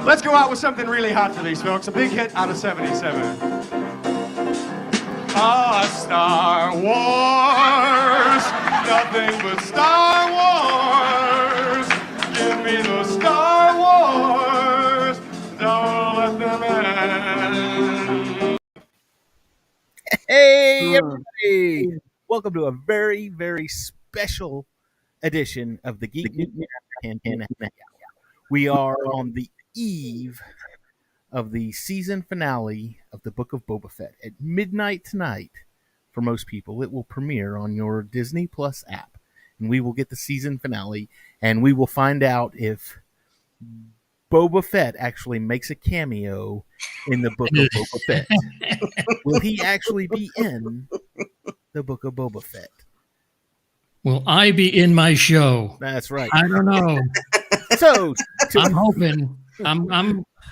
Let's go out with something really hot for these folks. A big hit out of 77. Star Wars. Nothing but Star Wars. Give me the Star Wars. Don't let them end. Hey, everybody. Welcome to a very, very special edition of the Geek News Cantina. We are on the eve of the season finale of the Book of Boba Fett. At midnight tonight, for most people, it will premiere on your Disney Plus app. And we will get the season finale, and we will find out if Boba Fett actually makes a cameo in the Book of Boba Fett. Will he actually be in the Book of Boba Fett? Will I be in my show? That's right. I don't know. So I'm hoping.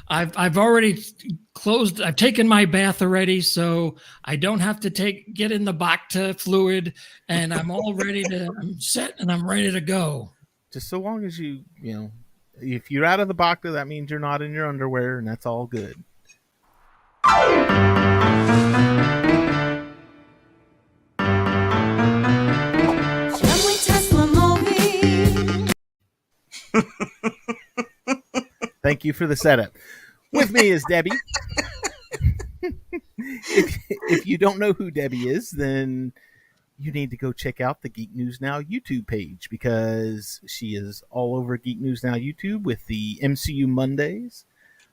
I've already closed. I've taken my bath already, so I don't have to get in the Bacta fluid, and I'm all ready to. I'm set and I'm ready to go. Just so long as you know, if you're out of the Bacta, that means you're not in your underwear, and that's all good. Thank you for the setup. With me is Debbie. If you don't know who Debbie is, then you need to go check out the Geek News Now YouTube page, because she is all over Geek News Now YouTube with the MCU Mondays.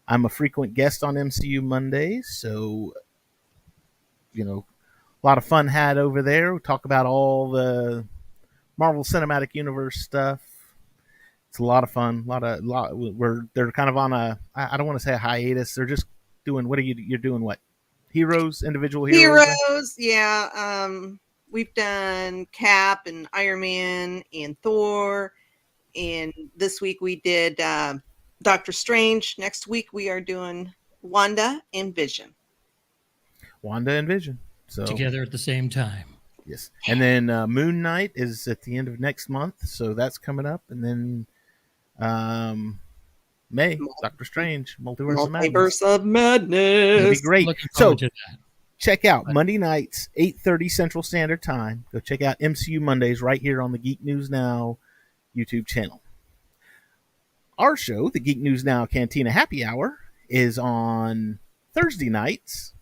I'm a frequent guest on MCU Mondays, so, you know, a lot of fun had over there. We talk about all the Marvel Cinematic Universe stuff. It's a lot of fun. They're kind of on a, I don't want to say a hiatus. They're just doing, you're doing what? Individual heroes? Yeah. We've done Cap and Iron Man and Thor. And this week we did Doctor Strange. Next week we are doing Wanda and Vision. So together at the same time. Yes. And then Moon Knight is at the end of next month. So that's coming up. And then May, Doctor Strange, Multiverse of Madness. It'll be great. So check out Monday nights, 8:30 Central Standard Time. Go check out MCU Mondays right here on the Geek News Now YouTube channel. Our show, the Geek News Now Cantina Happy Hour, is on Thursday nights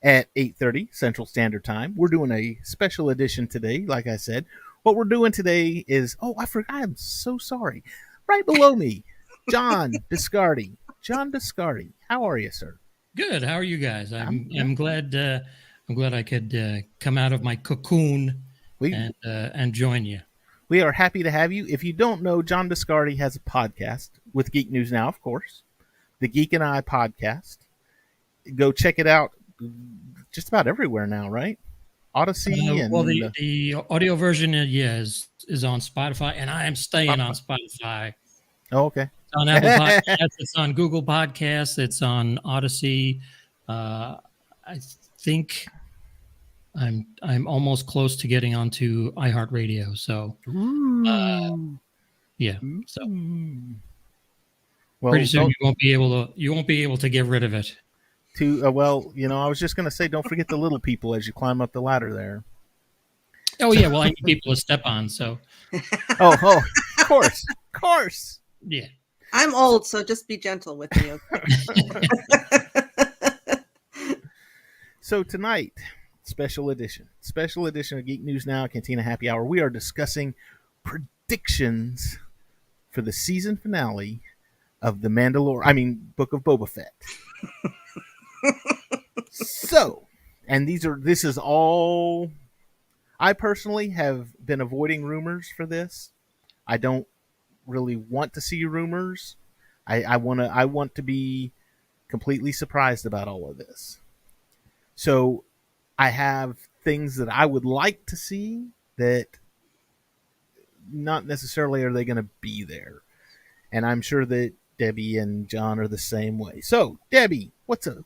at 8:30 Central Standard Time. We're doing a special edition today, like I said. What we're doing today is, I forgot. I'm so sorry. Right below me, John Biscardi. John Biscardi, how are you, sir? Good. How are you guys? I'm glad. I'm glad I could come out of my cocoon and join you. We are happy to have you. If you don't know, John Biscardi has a podcast with Geek News Now, of course, the Geek and I podcast. Go check it out. Just about everywhere now, right? Odyssey. The audio version, is on Spotify, and I am staying on Spotify. Oh, okay. It's on Apple Podcasts. It's on Google Podcasts. It's on Odyssey. I think I'm almost close to getting onto iHeartRadio. So, yeah. So, pretty soon you won't be able to get rid of it. I was just going to say, don't forget the little people as you climb up the ladder there. Oh, yeah. Well, I need people to step on, so. Of course. Yeah. I'm old, so just be gentle with me. Okay? So tonight, special edition of Geek News Now, Cantina Happy Hour. We are discussing predictions for the season finale of the Book of Boba Fett. So, and this is all. I personally have been avoiding rumors for this. I don't really want to see rumors. I want to be completely surprised about all of this. So, I have things that I would like to see that not necessarily are they going to be there. And I'm sure that Debbie and John are the same way. So, Debbie, what's a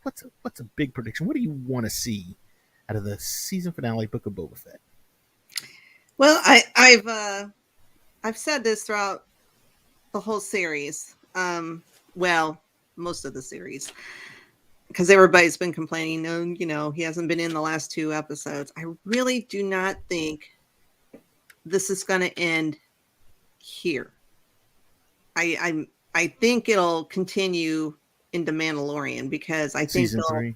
big prediction? What do you want to see out of the season finale Book of Boba Fett? Well, I've said this throughout the whole series. My most of the series, because everybody's been complaining. No, he hasn't been in the last 2 episodes. I really do not think this is going to end here. I think it'll continue into Mandalorian, because I think Season 3.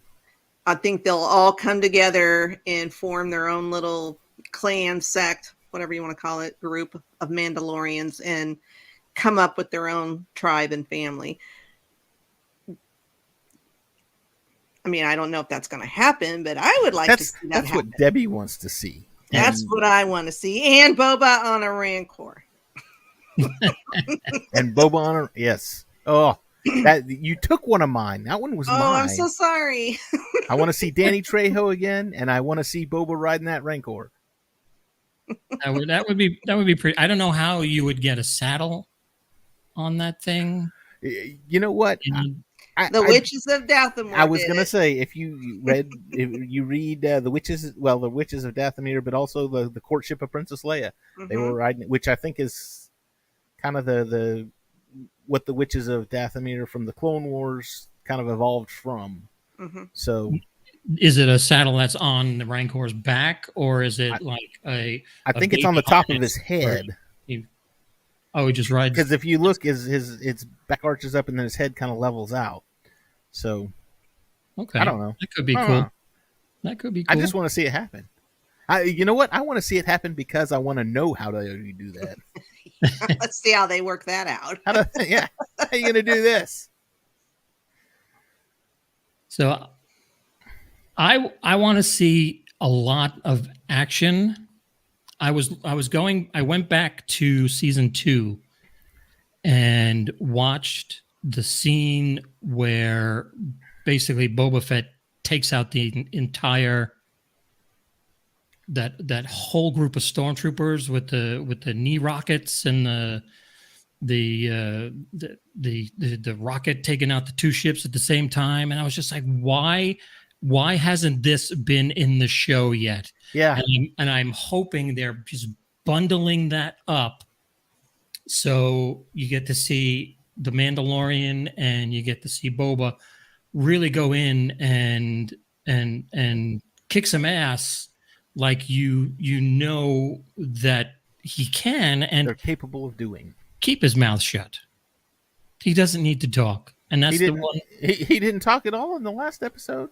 I think they'll all come together and form their own little clan, sect, whatever you want to call it, group of Mandalorians, and come up with their own tribe and family. I mean, I don't know if that's going to happen, but I would like to see that That's happen. what Debbie wants to see. That's what I want to see. And Boba on a Rancor. And Boba on a, yes. Oh, that you took one of mine. That one was mine. Oh, I'm so sorry. I want to see Danny Trejo again, and I want to see Boba riding that Rancor. That would be pretty. I don't know how you would get a saddle on that thing. You know what? The Witches of Dathomir. I was going to say, if you read the Witches of Dathomir, but also the Courtship of Princess Leia, they were riding, which I think is kind of the what the Witches of Dathomir from the Clone Wars kind of evolved from. So, is it a saddle that's on the Rancor's back, or is it I think it's on the top of his head. He just rides. Because if you look, his back arches up and then his head kind of levels out. So, okay, I don't know. That could be cool. That could be cool. I just want to see it happen. You know what? I want to see it happen because I want to know how to do that. Let's see how they work that out. How are you going to do this? So, I want to see a lot of action. I went back to season 2 and watched the scene where basically Boba Fett takes out the entire that whole group of stormtroopers with the knee rockets and the rocket taking out the 2 ships at the same time. And I was just like, why hasn't this been in the show yet? Yeah. And I'm hoping they're just bundling that up so you get to see the Mandalorian and you get to see Boba really go in and kick some ass, like you know that he can, and they're capable of doing. Keep his mouth shut. He doesn't need to talk, and that's the one. He didn't talk at all in the last episode.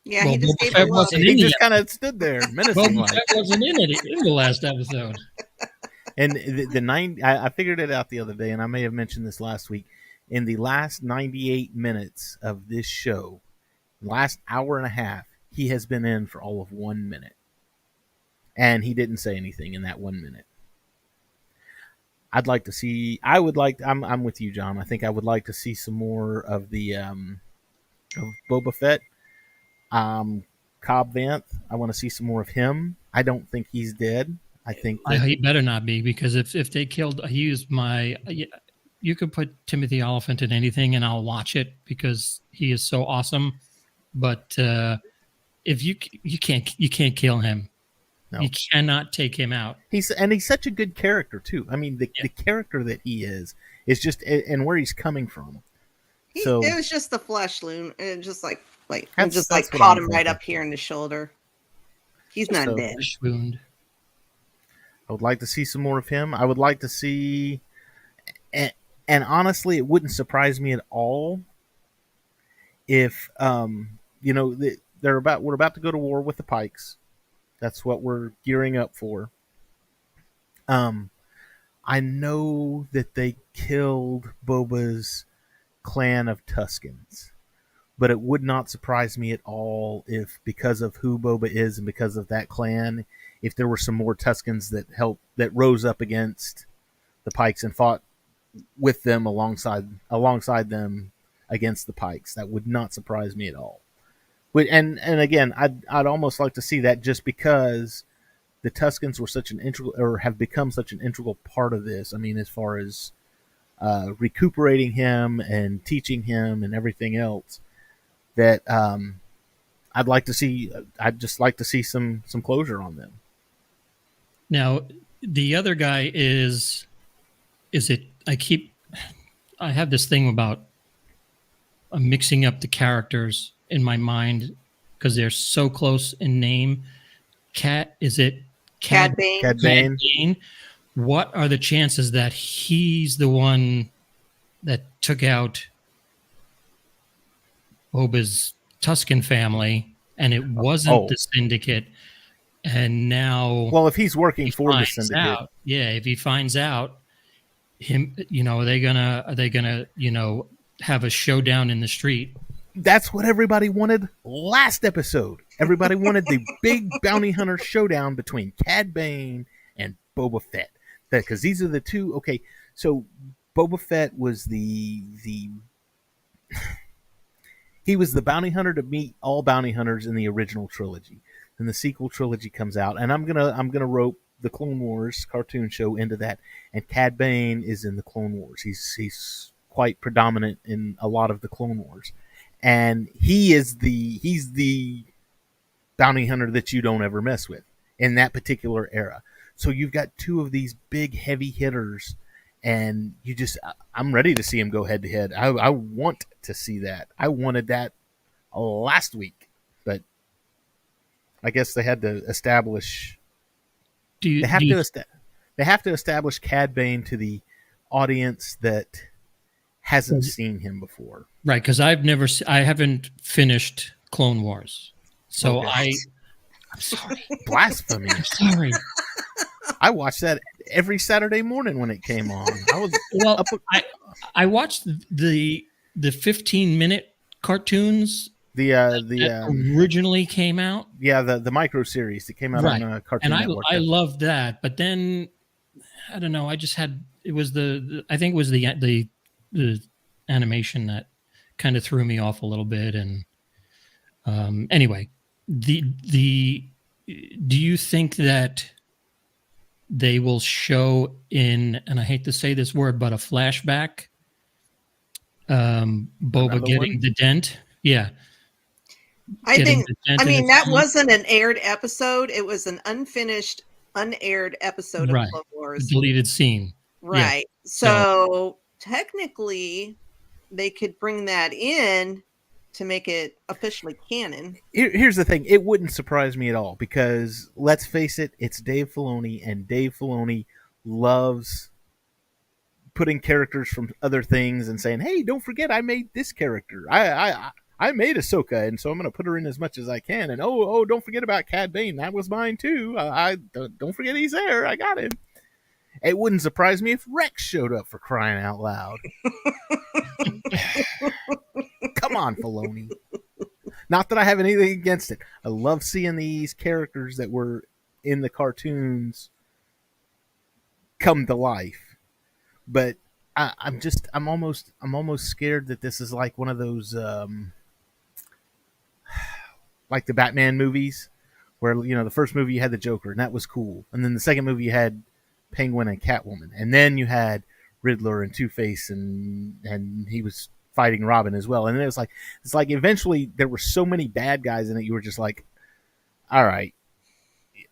Yeah, well, he just gave a look. He just kind of stood there menacing. Boba Fett wasn't in the last episode. And I figured it out the other day, and I may have mentioned this last week. In the last 98 minutes of this show, last hour and a half, he has been in for all of 1 minute, and he didn't say anything in that 1 minute. I'm with you, John. I think I would like to see some more of the of Boba Fett. Cobb Vanth, I want to see some more of him. I don't think he's dead. I think he better not be, because if they killed, you could put Timothy Oliphant in anything and I'll watch it because he is so awesome. But if you can't kill him. No. You cannot take him out. He's such a good character too. I mean, the character that he is just, and where he's coming from. It was just the flesh wound, and just like caught him right up here in the shoulder. He's not dead. Flesh wound. I would like to see some more of him. I would like to see, and honestly, it wouldn't surprise me at all if we're about to go to war with the Pikes. That's what we're gearing up for. I know that they killed Boba's clan of Tuskens, but it would not surprise me at all if, because of who Boba is and because of that clan, if there were some more Tuskens that rose up against the Pikes and fought with them alongside them against the Pikes. That would not surprise me at all. And again, I'd almost like to see that, just because the Tuskens were such an integral, or have become such an integral part of this. I mean, as far as recuperating him and teaching him and everything else, that I'd just like to see some closure on them. Now, the other guy is it? I have this thing about mixing up the characters in my mind because they're so close in name. Is it Cad Bane. Cad Bane. What are the chances that he's the one that took out Boba's Tusken family and it wasn't the Syndicate? And now, well, if he's working for the Syndicate, if he finds out him, are they gonna have a showdown in the street? That's what everybody wanted last episode. Everybody wanted the big bounty hunter showdown between Cad Bane and Boba Fett. Because these are the two. Okay, so Boba Fett was he was the bounty hunter to meet all bounty hunters in the original trilogy. Then the sequel trilogy comes out, and I'm gonna rope the Clone Wars cartoon show into that. And Cad Bane is in the Clone Wars. He's quite predominant in a lot of the Clone Wars, and he's the bounty hunter that you don't ever mess with in that particular era. So you've got two of these big heavy hitters, and I'm ready to see him go head to head. I want to see that. I wanted that last week, but I guess they had to establish. They have to establish Cad Bane to the audience that hasn't seen him before, right? Because I haven't finished Clone Wars, so I'm sorry, blasphemy. I'm sorry. I watched that every Saturday morning when it came on. I watched the 15-minute cartoons. The originally came out. Yeah, the micro series that came out on Cartoon Network. I loved that, but then I don't know. I just had I think it was the animation that kind of threw me off a little bit. And anyway, do you think that they will show and I hate to say this word, but a flashback, Boba getting the dent? Yeah. I mean, that wasn't an aired episode. It was an unaired episode of Clone Wars. Deleted scene. Right. Yeah. So technically, they could bring that in to make it officially canon. Here's the thing. It wouldn't surprise me at all because, let's face it, it's Dave Filoni, and Dave Filoni loves putting characters from other things and saying, hey, don't forget I made this character. I made Ahsoka, and so I'm going to put her in as much as I can. And don't forget about Cad Bane. That was mine too. Don't forget he's there. I got him. It wouldn't surprise me if Rex showed up, for crying out loud. Come on, Filoni. Not that I have anything against it. I love seeing these characters that were in the cartoons come to life. But I'm almost scared that this is like one of those like the Batman movies where, the first movie you had the Joker and that was cool. And then the second movie you had Penguin and Catwoman. And then you had Riddler and Two-Face and he was fighting Robin as well. And it's like eventually there were so many bad guys in it, you were just like, all right,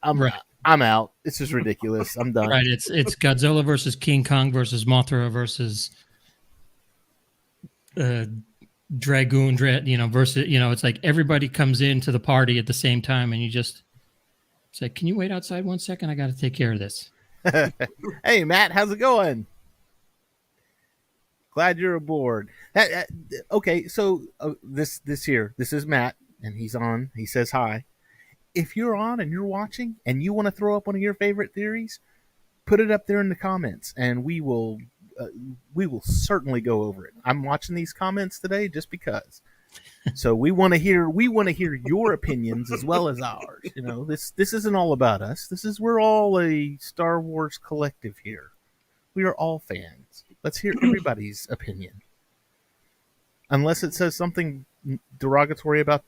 I'm out. This is ridiculous. I'm done. Right. It's Godzilla versus King Kong versus Mothra versus Dragoon, versus, it's like everybody comes into the party at the same time and you just say, can you wait outside 1 second? I got to take care of this. Hey, Matt, how's it going? Glad you're aboard. Okay, so this is Matt, and he's on. He says hi. If you're on and you're watching and you want to throw up one of your favorite theories, put it up there in the comments, and we will certainly go over it. I'm watching these comments today just because. So we want to hear your opinions as well as ours. This isn't all about us. We're all a Star Wars collective here. We are all fans. Let's hear everybody's opinion. Unless it says something derogatory about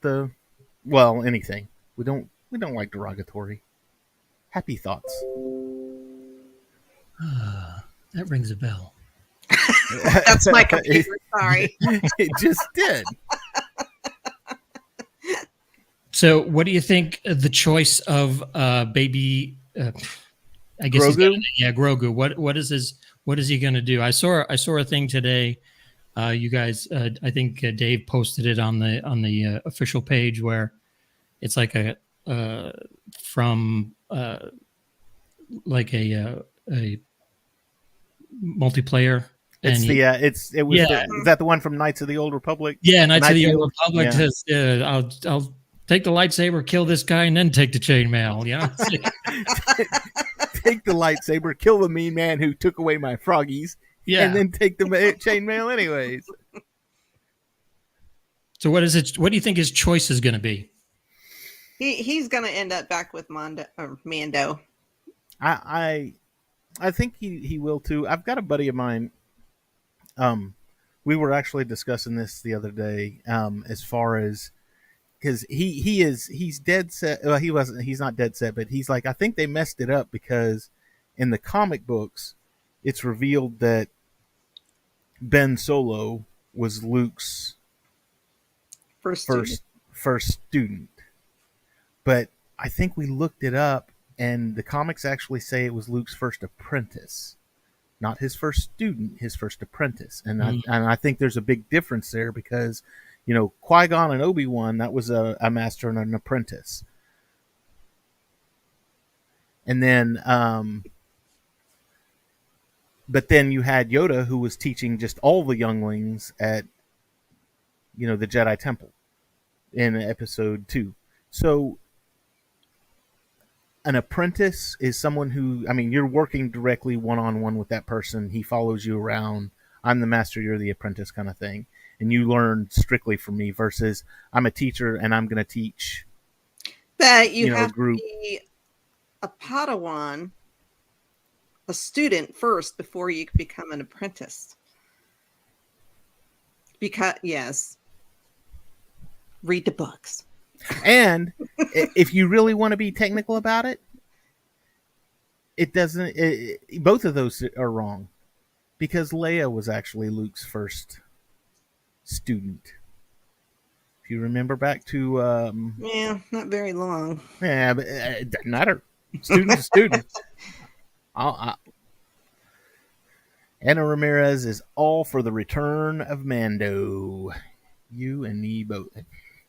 anything. We don't like derogatory. Happy thoughts. That rings a bell. That's my computer. Sorry. It just did. So, what do you think the choice of baby? I guess Grogu? Grogu. What is he going to do? I saw a thing today. You guys, I think Dave posted it on the official page where it's like a from like a multiplayer. It's and is that the one from Knights of the Old Republic? Yeah, Knights of the Old Yeah. Republic says, I'll take the lightsaber, kill this guy, and then take the chainmail. Yeah. Take the lightsaber, kill the mean man who took away my froggies, and then take the chainmail anyways. So what is it? What do you think his choice is going to be? He's going to end up back with Mando. I think he will too. I've got a buddy of mine. We were actually discussing this the other day. As far as because he's dead set. Well, he's not dead set, but he's like, I think they messed it up because in the comic books, it's revealed that Ben Solo was Luke's first student. But I think we looked it up, and the comics actually say it was Luke's first apprentice, not his first student, his first apprentice. And I think there's a big difference there because, you know, Qui-Gon and Obi-Wan, that was a master and an apprentice. And then, but then you had Yoda, who was teaching just all the younglings at, you know, the Jedi Temple in episode 2. So an apprentice is someone who, I mean, you're working directly one-on-one with that person. He follows you around. I'm the master, you're the apprentice kind of thing. And you learn strictly from me versus I'm a teacher and I'm going to teach. But you have to be a Padawan, a student first before you can become an apprentice. Because, yes, read the books. And if you really want to be technical about it, it doesn't. Both of those are wrong, because Leia was actually Luke's first student. If you remember back to yeah, not very long. Yeah, but it doesn't matter. Student to student. Anna Ramirez is all for the return of Mando. You and me both.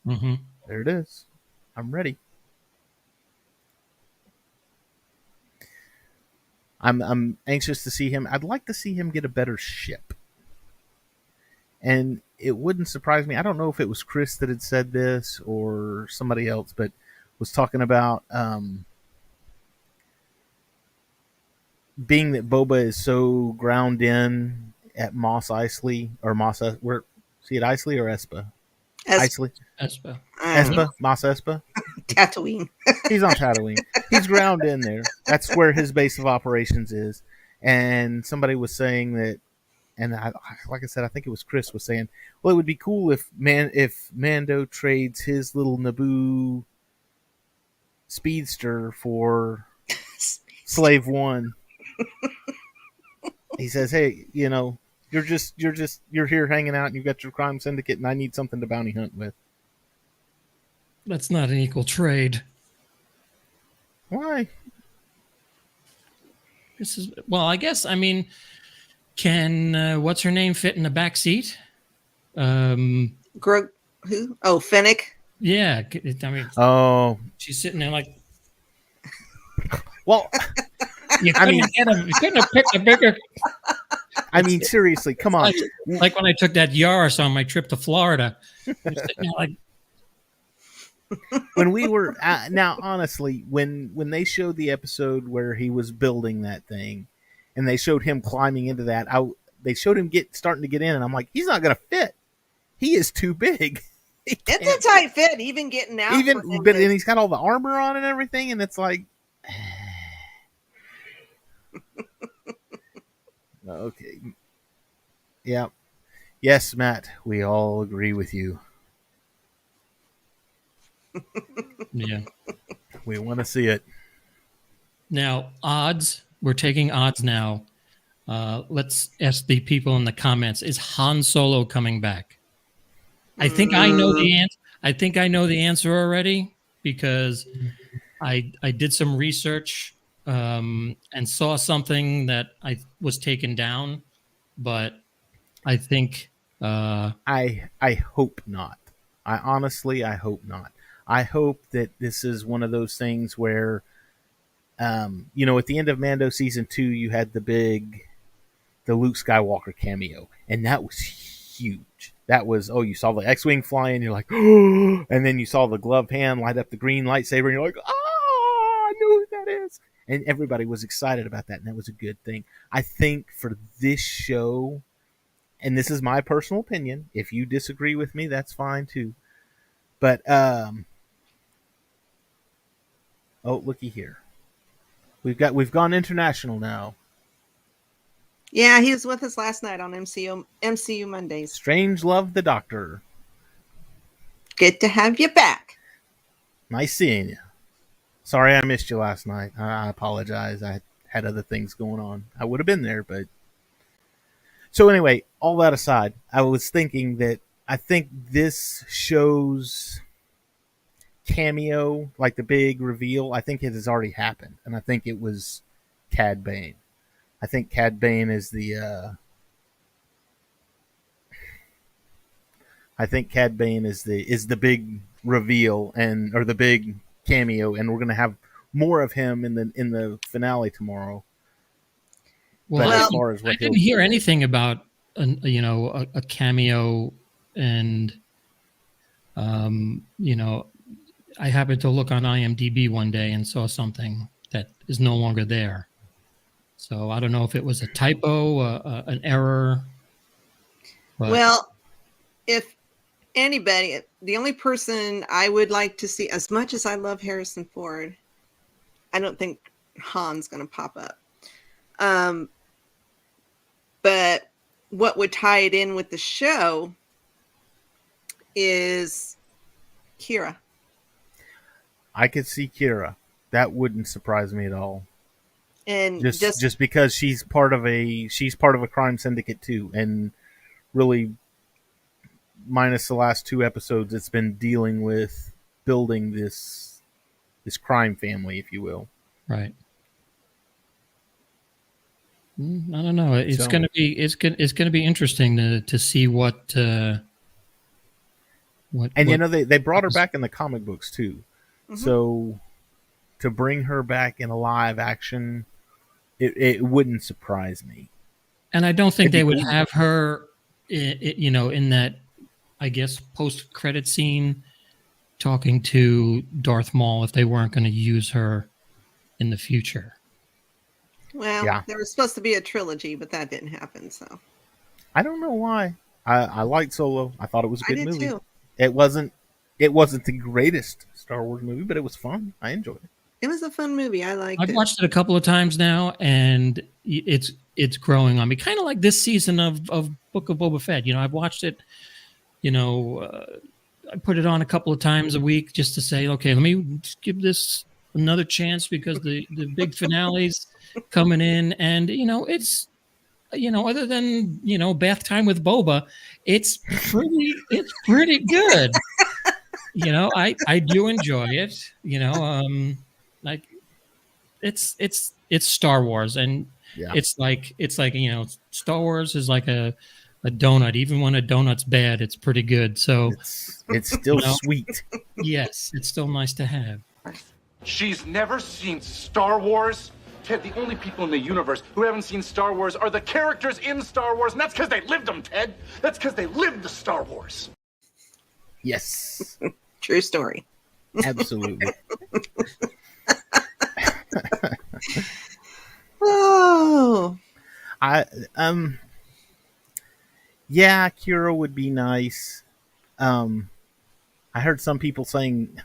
Mm-hmm. There it is. I'm ready. I'm anxious to see him. I'd like to see him get a better ship. And it wouldn't surprise me. I don't know if it was Chris that had said this or somebody else, but was talking about being that Boba is so ground in at Mos Eisley or Mos. Where see it, Eisley or Espa? Eisley. Espa. Mos Espa. Tatooine. He's on Tatooine. He's ground in there. That's where his base of operations is. And somebody was saying that, and like I said, I think it was Chris was saying, well, it would be cool if Mando trades his little Naboo speedster for Slave One. He says, hey, you know, you're here hanging out and you've got your crime syndicate and I need something to bounty hunt with. That's not an equal trade. Why? I guess, I mean, can what's her name fit in the back seat? Who? Oh, Fennec. Yeah, I mean, she's sitting there like. Well, you couldn't have picked a bigger. I mean, seriously, come on. Like when I took that Yaris on my trip to Florida. I'm sitting there like. When we were now, honestly, when they showed the episode where he was building that thing, and they showed him climbing into that, they showed him starting to get in, and I'm like, he's not going to fit. He is too big. It's a tight fit, even getting out. And he's got all the armor on and everything, and it's like, okay, yeah, yes, Matt, we all agree with you. Yeah. We want to see it. Now, odds. We're taking odds now. Let's ask the people in the comments. Is Han Solo coming back? I think I know the answer. I think I know the answer already because I did some research and saw something that I was taken down, but I think I hope not. I honestly, I hope not. I hope that this is one of those things where, at the end of Mando season 2, you had the Luke Skywalker cameo, and that was huge. That was, you saw the X-wing flying, you're like, oh, and then you saw the gloved hand light up the green lightsaber, and you're like, I know who that is, and everybody was excited about that, and that was a good thing. I think for this show, and this is my personal opinion, if you disagree with me, that's fine too. But looky here, we've gone international now. Yeah, he was with us last night on MCU Mondays. Strange Love the Doctor. Good to have you back. Nice seeing you. Sorry I missed you last night. I apologize. I had other things going on. I would have been there, but... So anyway, all that aside, I was thinking that I think this show's cameo, like the big reveal, I think it has already happened. And I think it was Cad Bane. I think Cad Bane is the big reveal or the big cameo, and we're gonna have more of him in the finale tomorrow. Well, as far as I didn't hear anything about a cameo, and I happened to look on IMDb one day and saw something that is no longer there. So I don't know if it was a typo, an error. But... Well, if anybody, the only person I would like to see, as much as I love Harrison Ford, I don't think Han's going to pop up. But what would tie it in with the show is Kira. I could see Kira. That wouldn't surprise me at all. And just because she's part of a crime syndicate too, and really, minus the last 2 episodes, it's been dealing with building this crime family, if you will. Right. I don't know. It's going to be interesting to see what. And they brought her back in the comic books too, so to bring her back in a live action. It wouldn't surprise me. And I don't think they would have her, in that, I guess, post-credit scene talking to Darth Maul if they weren't going to use her in the future. Well, yeah. There was supposed to be a trilogy, but that didn't happen, so. I don't know why. I liked Solo. I thought it was a good movie. Too. It wasn't the greatest Star Wars movie, but it was fun. I enjoyed it. It was a fun movie. I liked it. I've watched it a couple of times now, and it's growing on me. Kind of like this season of Book of Boba Fett. I've watched it. I put it on a couple of times a week just to say, okay, let me give this another chance because the big finale's coming in, and it's other than bath time with Boba, it's pretty good. I do enjoy it. Like it's Star Wars, and it's like Star Wars is like a donut. Even when a donut's bad, it's pretty good. So it's still sweet. Yes, it's still nice to have. She's never seen Star Wars. Ted, the only people in the universe who haven't seen Star Wars are the characters in Star Wars, and that's because they lived them, Ted. That's because they lived the Star Wars. Yes. True story. Absolutely. Oh. Yeah, Kira would be nice. I heard some people saying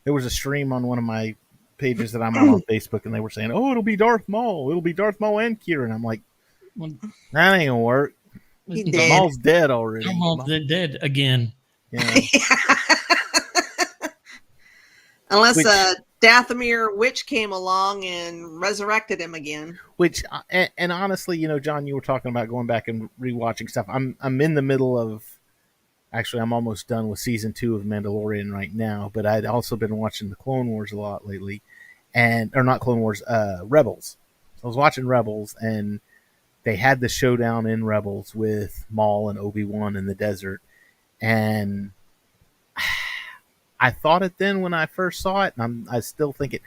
there was a stream on one of my pages that I'm on Facebook, and they were saying, "Oh, it'll be Darth Maul. It'll be Darth Maul and Kira." And I'm like, that ain't gonna work. Maul's dead already. Maul's dead again. Yeah. Unless Dathomir Witch came along and resurrected him again. Which, and honestly, John, you were talking about going back and rewatching stuff. I'm in the middle of. Actually, I'm almost done with season 2 of Mandalorian right now, but I'd also been watching the Clone Wars a lot lately, or not Clone Wars, Rebels. So I was watching Rebels, and they had the showdown in Rebels with Maul and Obi-Wan in the desert, and I thought it then when I first saw it, and I still think it.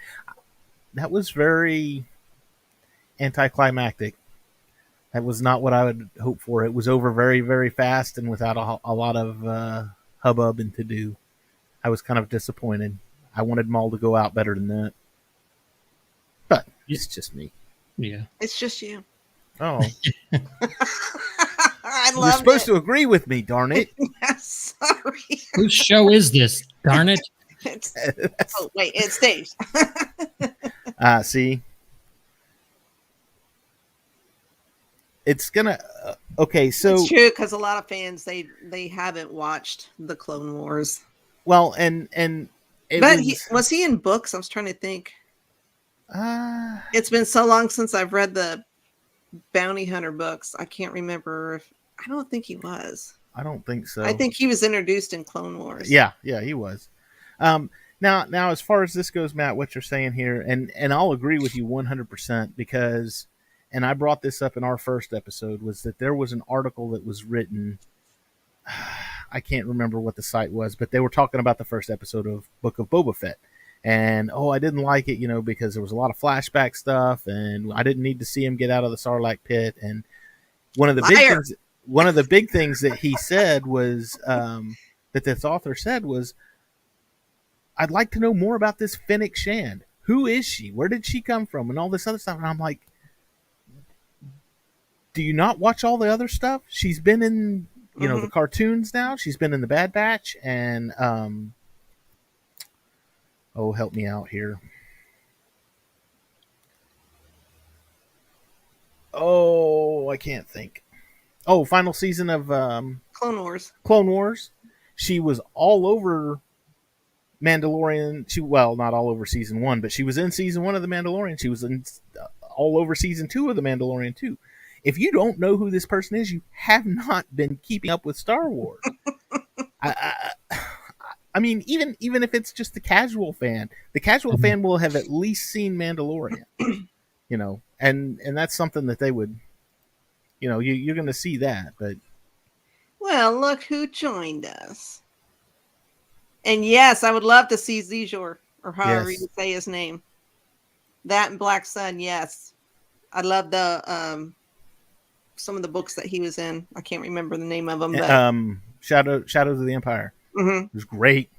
That was very anticlimactic. That was not what I would hope for. It was over very, very fast and without a lot of hubbub and to do. I was kind of disappointed. I wanted Maul to go out better than that. But it's just me. Yeah. It's just you. Oh. I You're love supposed to agree with me, darn it. Sorry. Whose show is this? Darn it. Oh, wait, it's Dave's. See? It's gonna okay, so It's true because a lot of fans they haven't watched the Clone Wars. well, and it But was, was he in books? I was trying to think. uh, It's been so long since I've read the Bounty Hunter books. I can't remember if I don't think he was. I don't think so. I think he was introduced in Clone Wars. Yeah, he was. Now, as far as this goes, Matt, what you're saying here, and I'll agree with you 100% because, and I brought this up in our first episode, was that there was an article that was written. I can't remember what the site was, but they were talking about the first episode of Book of Boba Fett. And, I didn't like it, because there was a lot of flashback stuff, and I didn't need to see him get out of the Sarlacc pit. And one of the big things that he said was, that this author said was, I'd like to know more about this Fennec Shand. Who is she? Where did she come from? And all this other stuff. And I'm like, do you not watch all the other stuff? She's been in, the cartoons now. She's been in the Bad Batch. And, help me out here. I can't think. Final season of Clone Wars. Clone Wars. She was all over Mandalorian. Not all over season 1, but she was in season 1 of the Mandalorian. She was in all over season 2 of the Mandalorian too. If you don't know who this person is, you have not been keeping up with Star Wars. I mean, even if it's just the casual fan will have at least seen Mandalorian, and that's something that they would, you're going to see that. But well, look who joined us. And yes, I would love to see Zizor, or however you say his name. That and Black Sun, yes. I love the some of the books that he was in. I can't remember the name of them. But... Shadows of the Empire. Mm-hmm. It was great.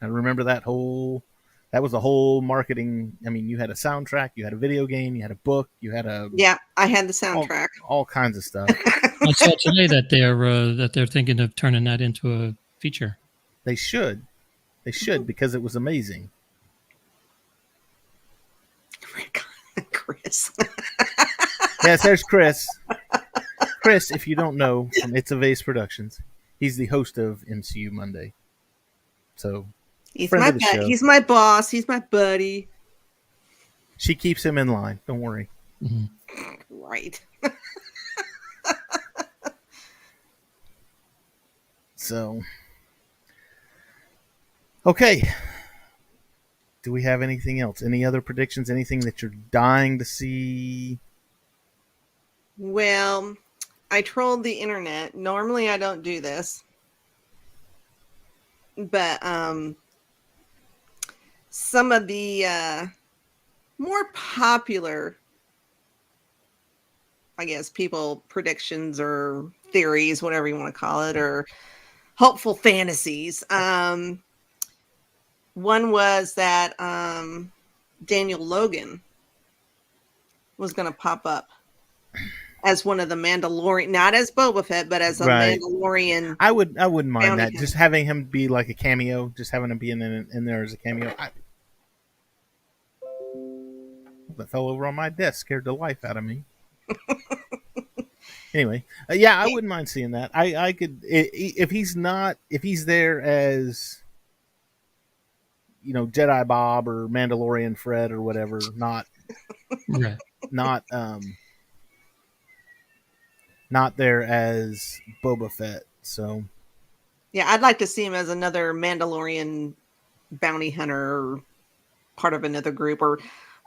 I remember that was a whole marketing. I mean, you had a soundtrack, you had a video game, you had a book, you had Yeah, I had the soundtrack. All kinds of stuff. I saw today that they're thinking of turning that into a feature. They should because it was amazing. Chris. Yes, there's Chris. Chris, if you don't know, from It's a Vase Productions, he's the host of MCU Monday. So he's my boss. He's my buddy. She keeps him in line. Don't worry. Mm-hmm. Right. So, okay. Do we have anything else? Any other predictions? Anything that you're dying to see? Well, I trolled the internet. Normally I don't do this. But some of the more popular, I guess, people predictions or theories, whatever you want to call it, or hopeful fantasies. One was that Daniel Logan was going to pop up as one of the Mandalorian, not as Boba Fett, but as a Mandalorian. I wouldn't mind that. Hunter. Just having him be like a cameo, just having him be in there as a cameo. That fell over on my desk, scared the life out of me. Anyway, I wouldn't mind seeing that. I could, if he's there as, Jedi Bob or Mandalorian Fred or whatever, not there as Boba Fett. So, yeah, I'd like to see him as another Mandalorian bounty hunter, or part of another group, or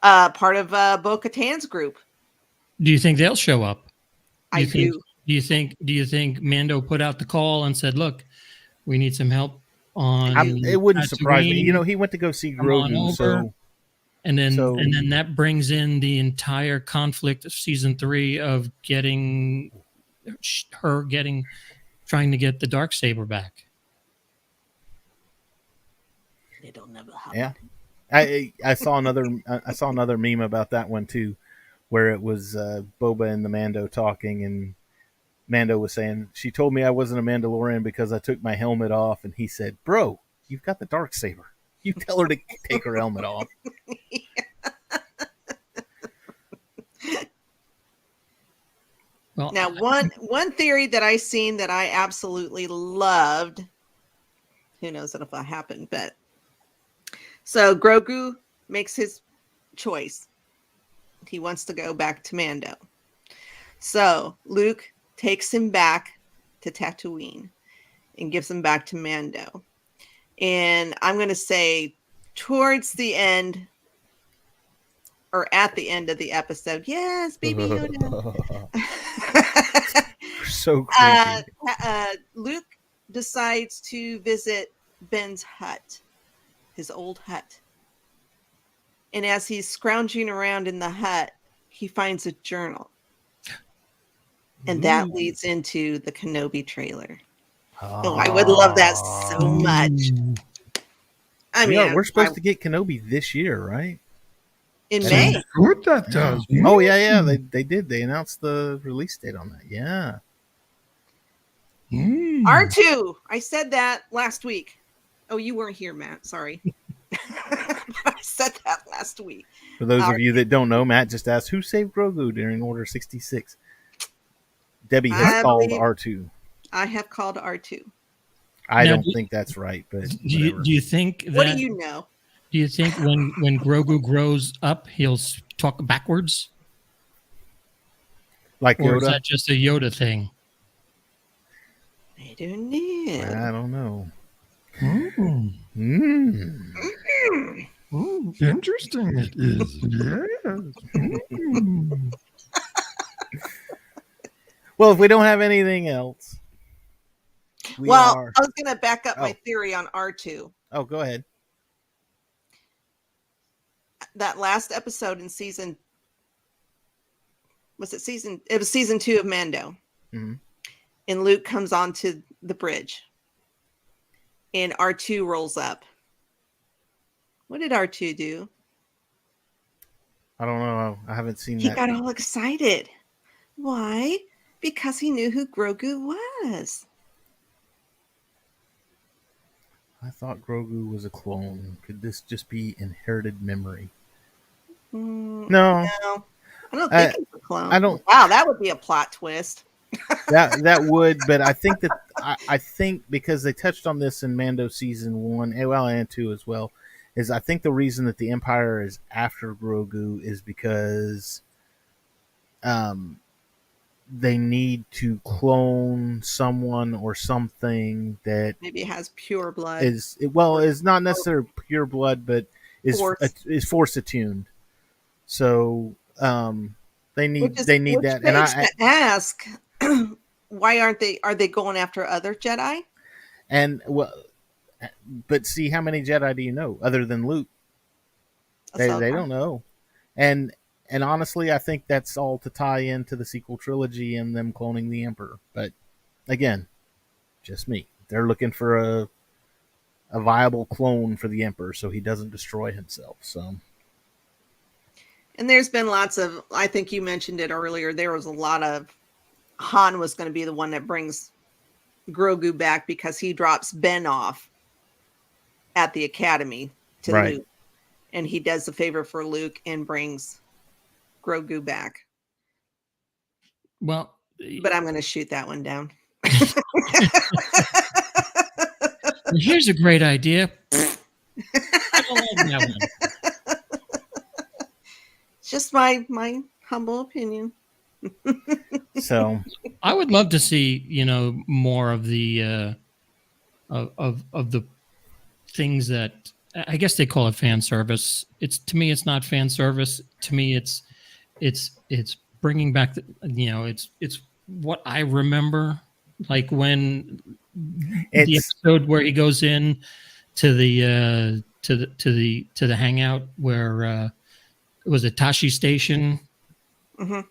part of Bo-Katan's group. Do you think they'll show up? I do. Do you think Mando put out the call and said, "Look, we need some help on"? It wouldn't surprise me. Tatooine. He went to go see Come on Grogu, over. so And then So- that brings in the entire conflict of season 3 of getting trying to get the Darksaber back. It'll never happen. yeah. I saw another meme about that one too, where it was Boba and the Mando talking, and Mando was saying, "She told me I wasn't a Mandalorian because I took my helmet off," and he said, "Bro, you've got the Darksaber. You tell her to take her helmet off." Well, Now, one theory that I seen that I absolutely loved. Who knows if it'll happen, but so Grogu makes his choice. He wants to go back to Mando. So Luke takes him back to Tatooine and gives him back to Mando. And I'm going to say towards the end or at the end of the episode, yes, baby Yoda. So creepy. Luke decides to visit Ben's hut, his old hut. And as he's scrounging around in the hut, he finds a journal. And that leads into the Kenobi trailer. Oh, I would love that so much. I mean, we're supposed to get Kenobi this year, right? in May. What that does. Oh yeah. They did. They announced the release date on that. Yeah. R2. I said that last week. Oh, you weren't here, Matt. Sorry. I said that last week. For those of you that don't know, Matt just asked who saved Grogu during Order 66. Debbie has called R2. I have called R2. I Now, don't think that's right, but do you think that? What do you know? Do you think when Grogu grows up, he'll talk backwards, like or is Yoda? that just a Yoda thing? I don't know. I don't know. Interesting it is. Yes. Well, if we don't have anything else, I was going to back up my theory on R2. Oh, go ahead. That last episode in season, it was season 2 of Mando. Mm-hmm. And Luke comes onto the bridge. And R2 rolls up. What did R2 do? I don't know. I haven't seen He that. got all excited. Why? Because he knew who Grogu was. I thought Grogu was a clone. Could this just be inherited memory? No. I don't think it's a clone. Wow, that would be a plot twist. that would, but I think that I think because they touched on this in Mando season 1, and 2 as well, is I think the reason that the Empire is after Grogu is because they need to clone someone or something that maybe has pure blood. is not necessarily pure blood, but is force attuned. So they need that. And I ask, why are they going after other Jedi? And but see, how many Jedi do you know other than Luke? They don't know. And honestly, I think that's all to tie into the sequel trilogy and them cloning the Emperor. But again, just me. They're looking for a viable clone for the Emperor so he doesn't destroy himself. So. And there's been lots of, I think you mentioned it earlier, there was a lot of Han was going to be the one that brings Grogu back because he drops Ben off at the academy to Luke. And he does the favor for Luke and brings Grogu back. Well, but I'm going to shoot that one down. Here's a great idea. I don't like that one. It's just my humble opinion. So I would love to see, more of the of the things that I guess they call it fan service. To me, it's not fan service. To me, it's bringing back it's what I remember, like when the It's episode where he goes in to the hangout where it was a Tashi Station,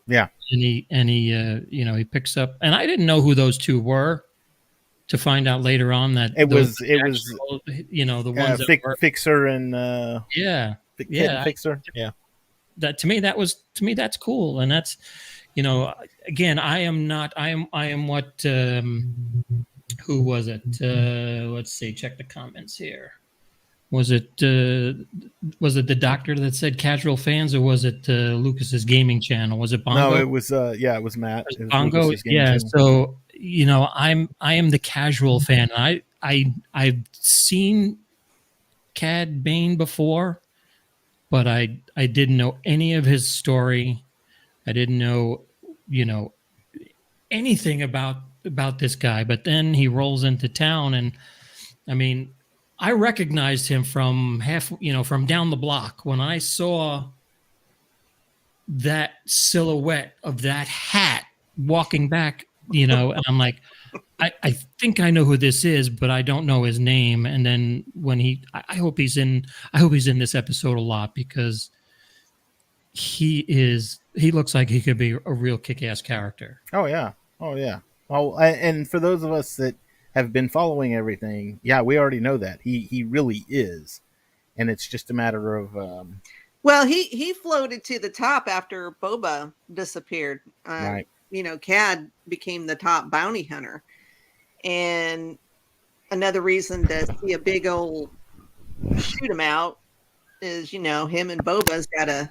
yeah. and he picks up, and I didn't know who those two were, to find out later on that It those was were it the was actual, the ones that were, Fixer and yeah, Kid yeah. and Fixer. Yeah. That to me that's cool, and that's again, I am what who was it? Let's see, check the comments here. Was it the doctor that said casual fans, or was it Lucas's gaming channel? Was it Bongo? No, it was it was Matt. It was Bongo. Lucas's game Yeah. channel. So I am the casual fan. I've seen Cad Bane before, but I didn't know any of his story. I didn't know anything about this guy. But then he rolls into town, and I mean, I recognized him from from down the block when I saw that silhouette of that hat walking back, and I'm like, I think I know who this is, but I don't know his name. And then when I hope he's in this episode a lot, because he looks like he could be a real kick-ass character. Oh yeah. And for those of us that have been following everything, yeah, we already know that he really is, and it's just a matter of Well, he floated to the top after Boba disappeared. right. Cad became the top bounty hunter, and another reason to see a big old shoot him out is him and Boba's got a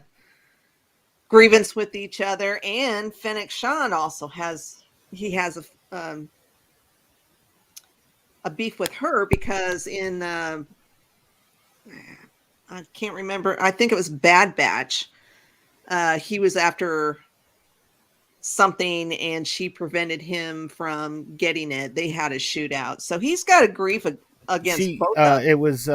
grievance with each other, and Fennec Shan also has a beef with her because in I can't remember. I think it was Bad Batch. He was after something, and she prevented him from getting it. They had a shootout, so he's got a grief against Boba. It was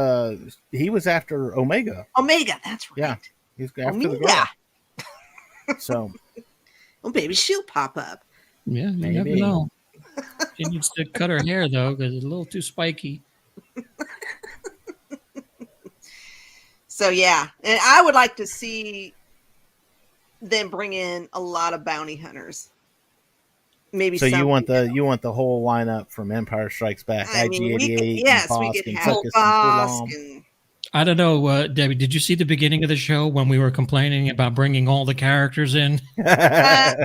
he was after Omega. Omega, that's right. Yeah, he's after Omega. the girl. So, well, maybe she'll pop up. Yeah, you never know. She needs to cut her hair though, because it's a little too spiky. So yeah, and I would like to see them bring in a lot of bounty hunters. Maybe so you want the whole lineup from Empire Strikes Back, IG-88, yes, and we Bosk, could and have Tuckus, and Bosk Furlong. and I don't know, Debbie, did you see the beginning of the show when we were complaining about bringing all the characters in? I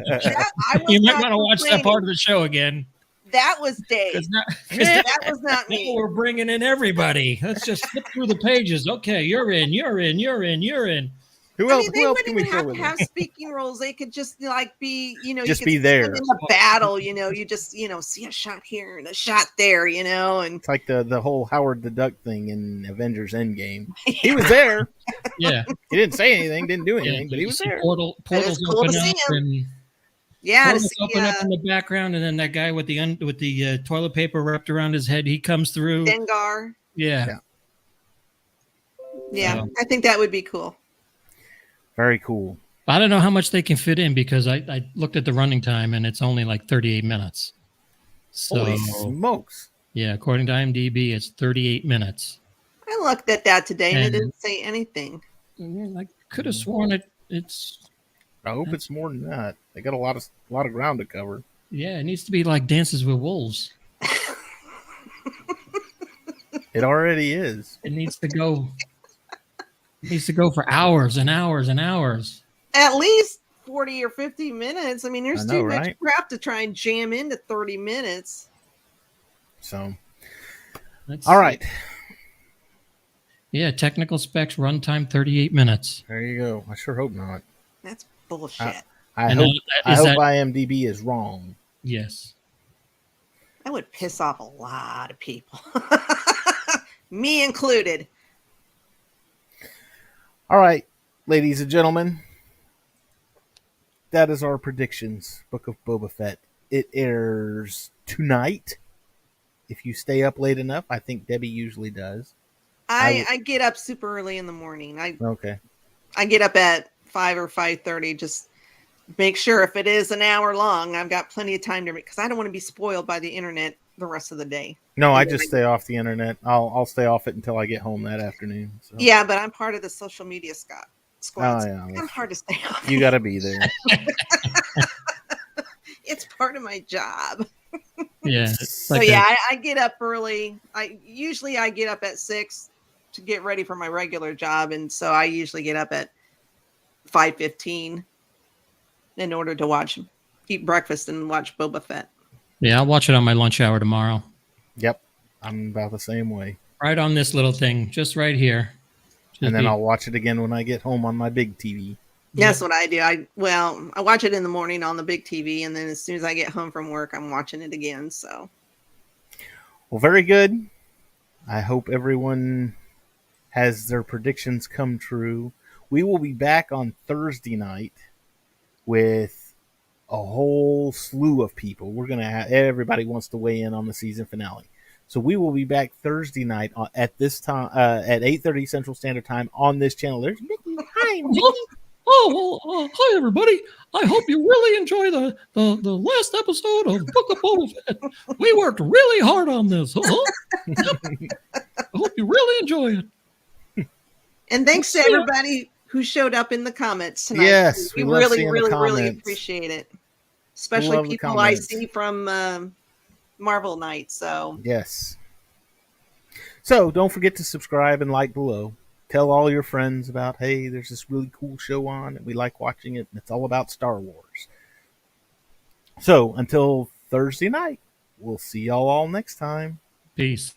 You might not want to watch that complaining. part of the show again. That was Dave. That was not Now me. we're bringing in everybody. Let's just flip through the pages. Okay, you're in. Who I else? mean, they Who else wouldn't can we even throw have with to have them? speaking roles. They could just be, Just you could be see there. them in the battle. You just, see a shot here and a shot there. And It's like the whole Howard the Duck thing in Avengers Endgame. He was there. Yeah. He didn't say anything, didn't do Yeah, anything, but he was you see there. Portals cool open to see up, him. and yeah, to portals see open up in the background, and then that guy with the toilet paper wrapped around his head, he comes through. Dengar. Yeah. Yeah, So- I think that would be cool. Very cool. I don't know how much they can fit in, because I looked at the running time and it's only like 38 minutes. So Holy smokes. yeah, according to IMDb, it's 38 minutes. I looked at that today and it And- didn't say anything. I could have sworn it's I hope it's more than that. They got a lot of ground to cover. yeah, it needs to be like Dances with Wolves. It already is. It needs to go. It needs to go for hours and hours and hours. At least 40 or 50 minutes. I mean, there's I know, too much right? crap to try and jam into 30 minutes. So, Let's all see. right. Yeah, technical specs, runtime 38 minutes. There you go. I sure hope not. That's bullshit. I And hope is that- IMDb is wrong. Yes. That would piss off a lot of people. Me included. All right, ladies and gentlemen. That is our predictions. Book of Boba Fett. It airs tonight. If you stay up late enough, I think Debbie usually does. I get up super early in the morning. Okay. I get up at 5 or 5:30. Just make sure if it is an hour long, I've got plenty of time to, because I don't want to be spoiled by the internet the rest of the day. No, I just stay off the internet. I'll stay off it until I get home that afternoon. So. Yeah, but I'm part of the social media squad. Oh, yeah, I'm hard to stay off. You got to be there. It's part of my job. Yeah. So yeah, I get up early. I get up at 6 to get ready for my regular job, and so I usually get up at 5:15 in order to eat breakfast and watch Boba Fett. Yeah, I'll watch it on my lunch hour tomorrow. Yep, I'm about the same way. Right on this little thing, just right here. And then I'll watch it again when I get home on my big TV. That's what I do. I watch it in the morning on the big TV, and then as soon as I get home from work, I'm watching it again. So, well, very good. I hope everyone has their predictions come true. We will be back on Thursday night with a whole slew of people. We're gonna have everybody wants to weigh in on the season finale. So we will be back Thursday night at this time at 8:30 Central Standard Time on this channel. There's Mickey. Hi, Mickey. Oh, well, hi, everybody. I hope you really enjoy the last episode of Book of Boba Fett. We worked really hard on this. I hope you really enjoy it. And thanks to everybody who showed up in the comments tonight. Yes, we really appreciate it. Especially people I see from Marvel Night. So yes. So don't forget to subscribe and like below. Tell all your friends about, hey, there's this really cool show on and we like watching it. And it's all about Star Wars. So until Thursday night, we'll see y'all all next time. Peace.